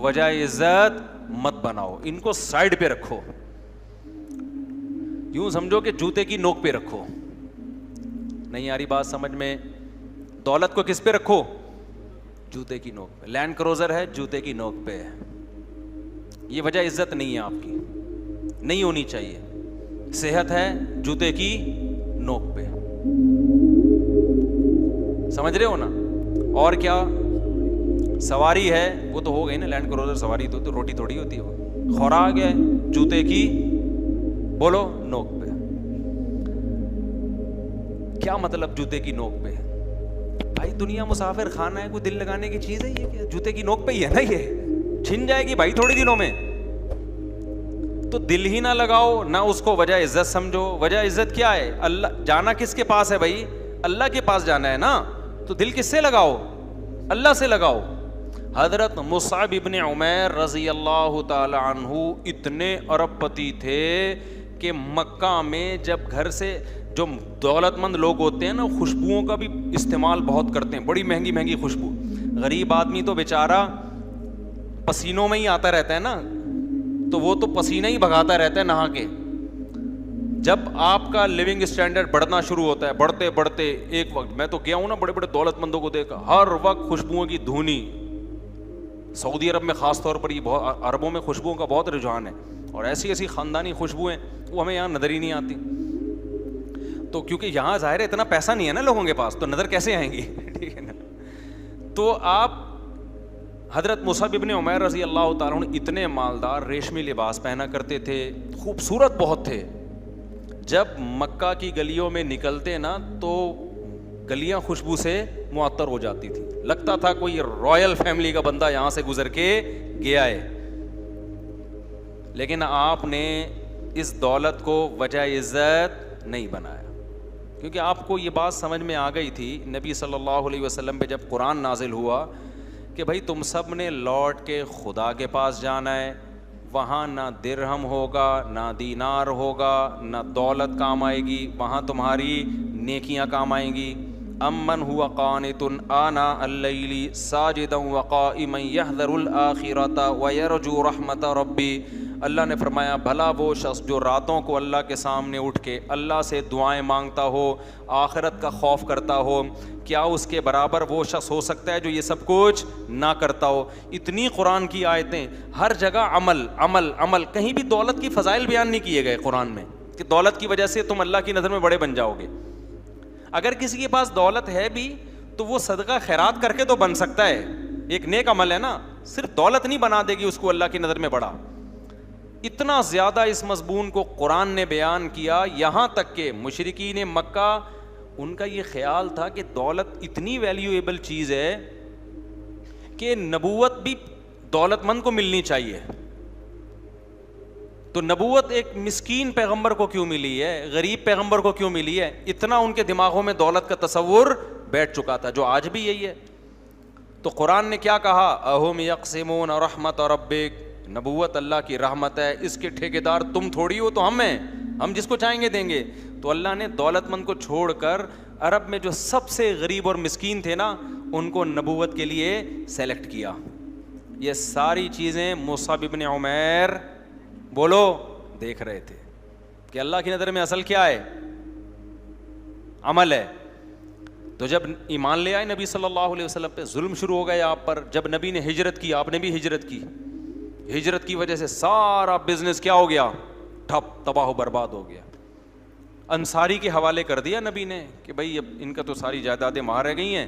وجہ عزت مت بناؤ. ان کو سائڈ پہ رکھو, یوں سمجھو کہ جوتے کی نوک پہ رکھو. نہیں آ رہی بات سمجھ میں؟ دولت کو کس پہ رکھو؟ جوتے کی نوک پہ. لینڈ کروزر ہے, جوتے کی نوک پہ ہے. یہ وجہ عزت نہیں ہے آپ کی, نہیں ہونی چاہیے. صحت ہے, جوتے کی نوک پہ. سمجھ رہے ہو نا؟ اور کیا سواری ہے, وہ تو ہو گئی نا, لینڈ کروزر سواری تو روٹی تھوڑی ہوتی ہے. وہ خوراک ہے, جوتے کی بولو نوک پہ. کیا مطلب جوتے کی نوک پہ؟ بھائی دنیا مسافر خانہ ہے, کوئی دل لگانے کی چیز ہے یہ؟ کیا جوتے کی نوک پہ ہی ہے نا, یہ چھن جائے گی بھائی تھوڑی دنوں میں. تو دل ہی نہ لگاؤ, نہ اس کو وجہ عزت سمجھو. وجہ عزت کیا ہے؟ اللہ. جانا کس کے پاس ہے بھائی؟ اللہ کے پاس جانا ہے نا. تو دل کس سے لگاؤ؟ اللہ سے لگاؤ. حضرت مصعب ابن عمیر رضی اللہ تعالی عنہ اتنے ارب پتی تھے کہ مکہ میں جب گھر سے جو دولت مند لوگ ہوتے ہیں نا, خوشبوؤں کا بھی استعمال بہت کرتے ہیں, بڑی مہنگی مہنگی خوشبو. غریب آدمی تو بیچارہ پسینوں میں ہی آتا رہتا ہے نا, تو وہ تو پسینہ ہی بھگاتا رہتا ہے نہا کے. جب آپ کا لیونگ اسٹینڈرڈ بڑھنا شروع ہوتا ہے, بڑھتے بڑھتے ایک وقت, میں تو گیا ہوں نا بڑے بڑے دولت مندوں کو دیکھا, ہر وقت خوشبوؤں کی دھونی. سعودی عرب میں خاص طور پر یہ بہت, عربوں میں خوشبوؤں کا بہت رجحان ہے, اور ایسی ایسی خاندانی خوشبوئیں وہ ہمیں یہاں نظر ہی نہیں آتی. تو کیونکہ یہاں ظاہر ہے اتنا پیسہ نہیں ہے نا لوگوں کے پاس, تو نظر کیسے آئیں گی؟ ٹھیک ہے نا. تو آپ حضرت مصعب ابن عمیر رضی اللہ تعالیٰ عنہ اتنے مالدار, ریشمی لباس پہنا کرتے تھے, خوبصورت بہت تھے. جب مکہ کی گلیوں میں نکلتے نا تو گلیاں خوشبو سے معطر ہو جاتی تھی, لگتا تھا کوئی رائل فیملی کا بندہ یہاں سے گزر کے گیا ہے. لیکن آپ نے اس دولت کو وجہ عزت نہیں بنایا, کیونکہ آپ کو یہ بات سمجھ میں آ گئی تھی نبی صلی اللہ علیہ وسلم پہ جب قرآن نازل ہوا کہ بھائی تم سب نے لوٹ کے خدا کے پاس جانا ہے. وہاں نہ درہم ہوگا, نہ دینار ہوگا, نہ دولت کام آئے گی, وہاں تمہاری نیکیاں کام آئیں گی. امن ہوا قانت آناء اللیل ساجدا وقائما یحذر الآخرۃ ویرجو رحمت ربی. اللہ نے فرمایا بھلا وہ شخص جو راتوں کو اللہ کے سامنے اٹھ کے اللہ سے دعائیں مانگتا ہو, آخرت کا خوف کرتا ہو, کیا اس کے برابر وہ شخص ہو سکتا ہے جو یہ سب کچھ نہ کرتا ہو؟ اتنی قرآن کی آیتیں, ہر جگہ عمل عمل عمل. کہیں بھی دولت کی فضائل بیان نہیں کیے گئے قرآن میں کہ دولت کی وجہ سے تم اللہ کی نظر میں بڑے بن جاؤ گے. اگر کسی کے پاس دولت ہے بھی تو وہ صدقہ خیرات کر کے تو بن سکتا ہے, ایک نیک عمل ہے نا, صرف دولت نہیں بنا دے گی اس کو اللہ کی نظر میں بڑا. اتنا زیادہ اس مضمون کو قرآن نے بیان کیا, یہاں تک کہ مشرکین مکہ ان کا یہ خیال تھا کہ دولت اتنی ویلیویبل چیز ہے کہ نبوت بھی دولت مند کو ملنی چاہیے. تو نبوت ایک مسکین پیغمبر کو کیوں ملی ہے, غریب پیغمبر کو کیوں ملی ہے؟ اتنا ان کے دماغوں میں دولت کا تصور بیٹھ چکا تھا, جو آج بھی یہی ہے. تو قرآن نے کیا کہا؟ اہم یقسمون رحمت ربک, نبوت اللہ کی رحمت ہے, اس کے ٹھیکیدار تم تھوڑی ہو, تو ہم ہیں, ہم جس کو چاہیں گے دیں گے. تو اللہ نے دولت مند کو چھوڑ کر عرب میں جو سب سے غریب اور مسکین تھے نا, ان کو نبوت کے لیے سلیکٹ کیا. یہ ساری چیزیں مصعب ابن عمیر بولو دیکھ رہے تھے کہ اللہ کی نظر میں اصل کیا ہے؟ عمل ہے. تو جب ایمان لے آئے نبی صلی اللہ علیہ وسلم پہ, ظلم شروع ہو گئے آپ پر. جب نبی نے ہجرت کی, آپ نے بھی ہجرت کی. ہجرت کی وجہ سے سارا بزنس کیا ہو گیا؟ ٹھپ, تباہ و برباد ہو گیا. انصاری کے حوالے کر دیا نبی نے کہ بھائی اب ان کا تو ساری جائیدادیں وہاں رہ گئی ہیں,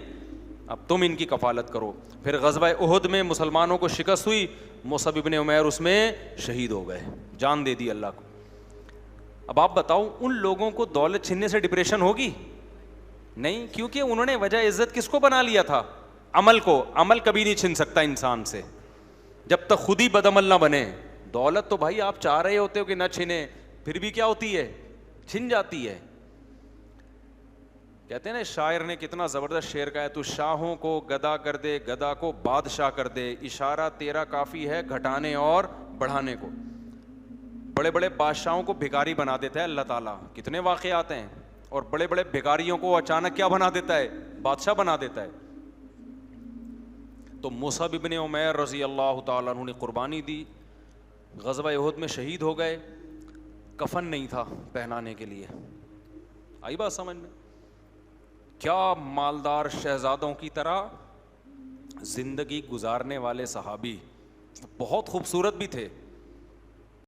اب تم ان کی کفالت کرو. پھر غزوہ احد میں مسلمانوں کو شکست ہوئی, مصعب ابن عمیر اس میں شہید ہو گئے, جان دے دی اللہ کو. اب آپ بتاؤ ان لوگوں کو دولت چھننے سے ڈپریشن ہوگی؟ نہیں, کیونکہ انہوں نے وجہ عزت کس کو بنا لیا تھا؟ عمل کو. عمل کبھی نہیں چھن سکتا انسان سے جب تک خود ہی بدعمل نہ بنے. دولت تو بھائی آپ چاہ رہے ہوتے ہو کہ نہ چھنے, پھر بھی کیا ہوتی ہے؟ چھن جاتی ہے. کہتے ہیں نا, شاعر نے کتنا زبردست شعر کہا ہے, تو شاہوں کو گدا کر دے, گدا کو بادشاہ کر دے, اشارہ تیرا کافی ہے گھٹانے اور بڑھانے کو. بڑے بڑے بادشاہوں کو بھکاری بنا دیتا ہے اللہ تعالیٰ, کتنے واقعات ہیں. اور بڑے بڑے بھکاریوں کو اچانک کیا بنا دیتا ہے؟ بادشاہ بنا دیتا ہے. تو مصعب ابن عمیر رضی اللہ تعالیٰ عنہ نے قربانی دی, غزوہ احد میں شہید ہو گئے, کفن نہیں تھا پہنانے کے لیے. آئی بات سمجھ میں؟ کیا مالدار شہزادوں کی طرح زندگی گزارنے والے صحابی, بہت خوبصورت بھی تھے,